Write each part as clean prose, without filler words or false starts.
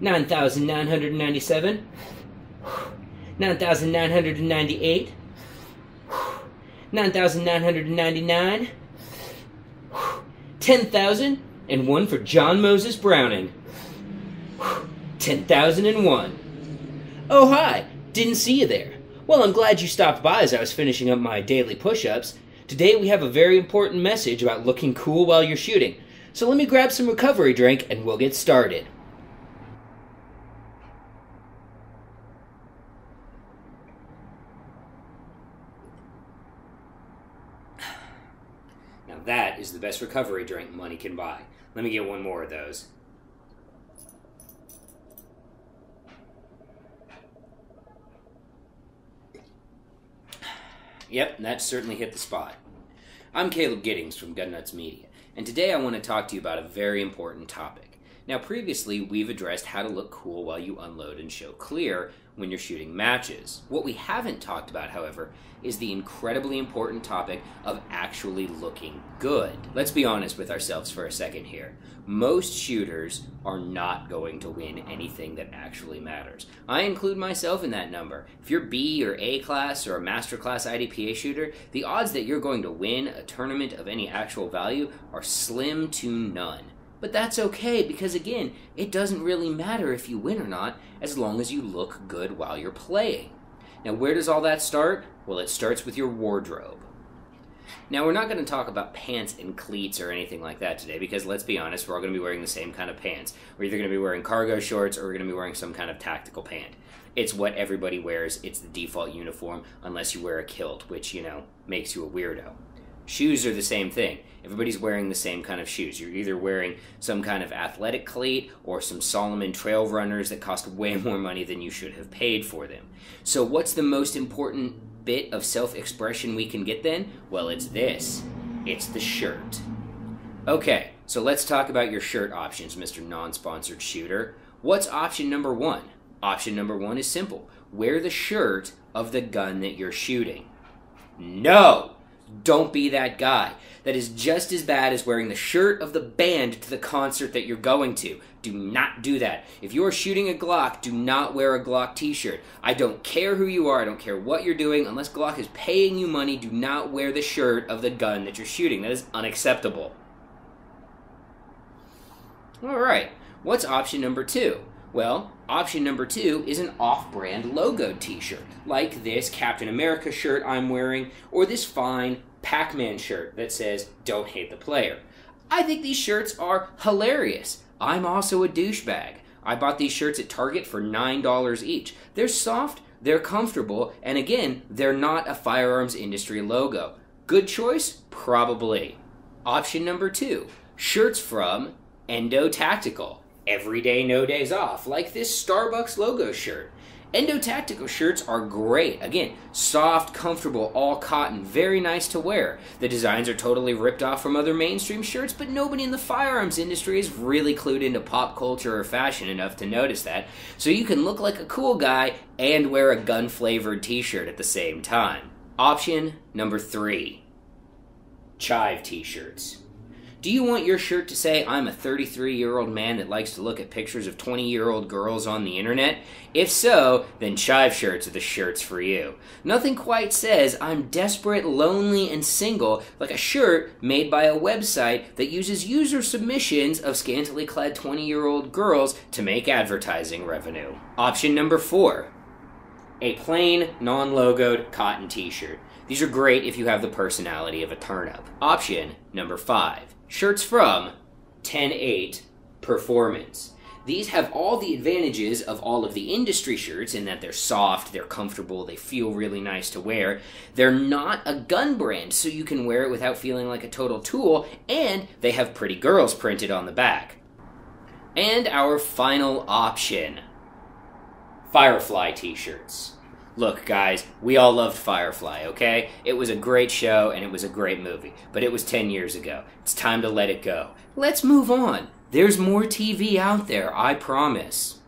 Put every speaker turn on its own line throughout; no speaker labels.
9,997, 9,998, 9,999, 10,000, and one for John Moses Browning. 10,001. Oh hi, didn't see you there. Well, I'm glad you stopped by as I was finishing up my daily push-ups. Today we have a very important message about looking cool while you're shooting. So let me grab some recovery drink and we'll get started. Now that is the best recovery drink money can buy. Let me get one more of those. Yep, that certainly hit the spot. I'm Caleb Giddings from Gun Nuts Media, and today I want to talk to you about a very important topic. Now, previously, we've addressed how to look cool while you unload and show clear when you're shooting matches. What we haven't talked about, however, is the incredibly important topic of actually looking good. Let's be honest with ourselves for a second here. Most shooters are not going to win anything that actually matters. I include myself in that number. If you're B or A class or a master class IDPA shooter, the odds that you're going to win a tournament of any actual value are slim to none. But that's okay because, again, it doesn't really matter if you win or not as long as you look good while you're playing. Now, where does all that start? Well, it starts with your wardrobe. Now, we're not going to talk about pants and cleats or anything like that today because, let's be honest, we're all going to be wearing the same kind of pants. We're either going to be wearing cargo shorts or we're going to be wearing some kind of tactical pant. It's what everybody wears. It's the default uniform unless you wear a kilt, which, you know, makes you a weirdo. Shoes are the same thing. Everybody's wearing the same kind of shoes. You're either wearing some kind of athletic cleat or some Salomon trail runners that cost way more money than you should have paid for them. So what's the most important bit of self-expression we can get then? Well, it's this. It's the shirt. Okay, so let's talk about your shirt options, Mr. Non-Sponsored Shooter. What's option number one? Option number one is simple. Wear the shirt of the gun that you're shooting. No! Don't be that guy. That is just as bad as wearing the shirt of the band to the concert that you're going to. Do not do that. If you're shooting a Glock, do not wear a Glock t-shirt. I don't care who you are. I don't care what you're doing. Unless Glock is paying you money, do not wear the shirt of the gun that you're shooting. That is unacceptable. Alright, what's option number two? Well, option number two is an off-brand logoed t-shirt, like this Captain America shirt I'm wearing, or this fine Pac-Man shirt that says, "Don't hate the player." I think these shirts are hilarious. I'm also a douchebag. I bought these shirts at Target for $9 each. They're soft, they're comfortable, and again, they're not a firearms industry logo. Good choice? Probably. Option number two, shirts from Endo Tactical. Every day, no days off, like this Starbucks logo shirt. Endo Tactical shirts are great. Again, soft, comfortable, all cotton, very nice to wear. The designs are totally ripped off from other mainstream shirts, but nobody in the firearms industry is really clued into pop culture or fashion enough to notice that. So you can look like a cool guy and wear a gun-flavored t-shirt at the same time. Option number three, Chive t-shirts. Do you want your shirt to say, "I'm a 33-year-old man that likes to look at pictures of 20-year-old girls on the internet"? If so, then Chive shirts are the shirts for you. Nothing quite says, "I'm desperate, lonely, and single," like a shirt made by a website that uses user submissions of scantily clad 20-year-old girls to make advertising revenue. Option number four, a plain, non-logoed cotton t-shirt. These are great if you have the personality of a turnip. Option number five, shirts from 10-8 Performance. These have all the advantages of all of the industry shirts in that they're soft, they're comfortable, they feel really nice to wear. They're not a gun brand, so you can wear it without feeling like a total tool, and they have pretty girls printed on the back. And our final option, Firefly t-shirts. Look, guys, we all loved Firefly, okay? It was a great show, and it was a great movie. But it was 10 years ago. It's time to let it go. Let's move on. There's more TV out there, I promise.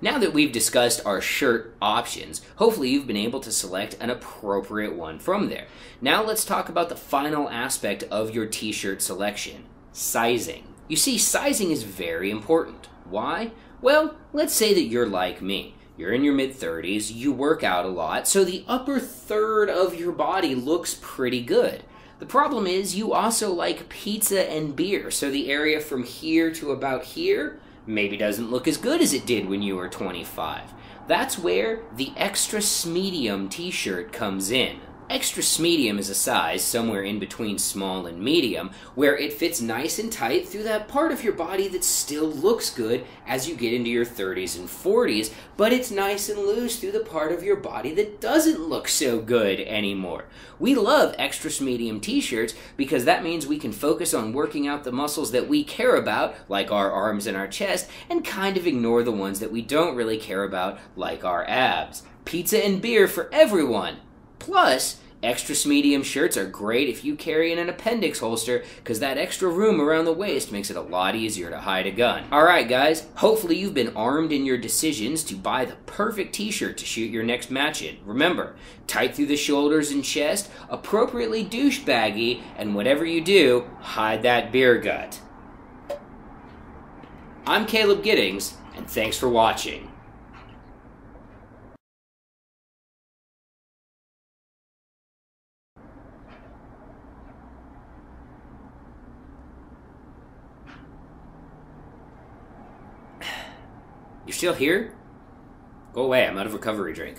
Now that we've discussed our shirt options, hopefully you've been able to select an appropriate one from there. Now let's talk about the final aspect of your t-shirt selection, sizing. You see, sizing is very important. Why? Well, let's say that you're like me. You're in your mid-30s, you work out a lot, so the upper third of your body looks pretty good. The problem is you also like pizza and beer, so the area from here to about here maybe doesn't look as good as it did when you were 25. That's where the extra medium t-shirt comes in. Extra medium is a size somewhere in between small and medium, where it fits nice and tight through that part of your body that still looks good as you get into your 30s and 40s, but it's nice and loose through the part of your body that doesn't look so good anymore. We love extra medium t-shirts because that means we can focus on working out the muscles that we care about, like our arms and our chest, and kind of ignore the ones that we don't really care about, like our abs. Pizza and beer for everyone. Plus, extra medium shirts are great if you carry in an appendix holster, because that extra room around the waist makes it a lot easier to hide a gun. Alright guys, hopefully you've been armed in your decisions to buy the perfect t-shirt to shoot your next match in. Remember, tight through the shoulders and chest, appropriately douchebaggy, and whatever you do, hide that beer gut. I'm Caleb Giddings, and thanks for watching. You're still here? Go away, I'm out of recovery drink.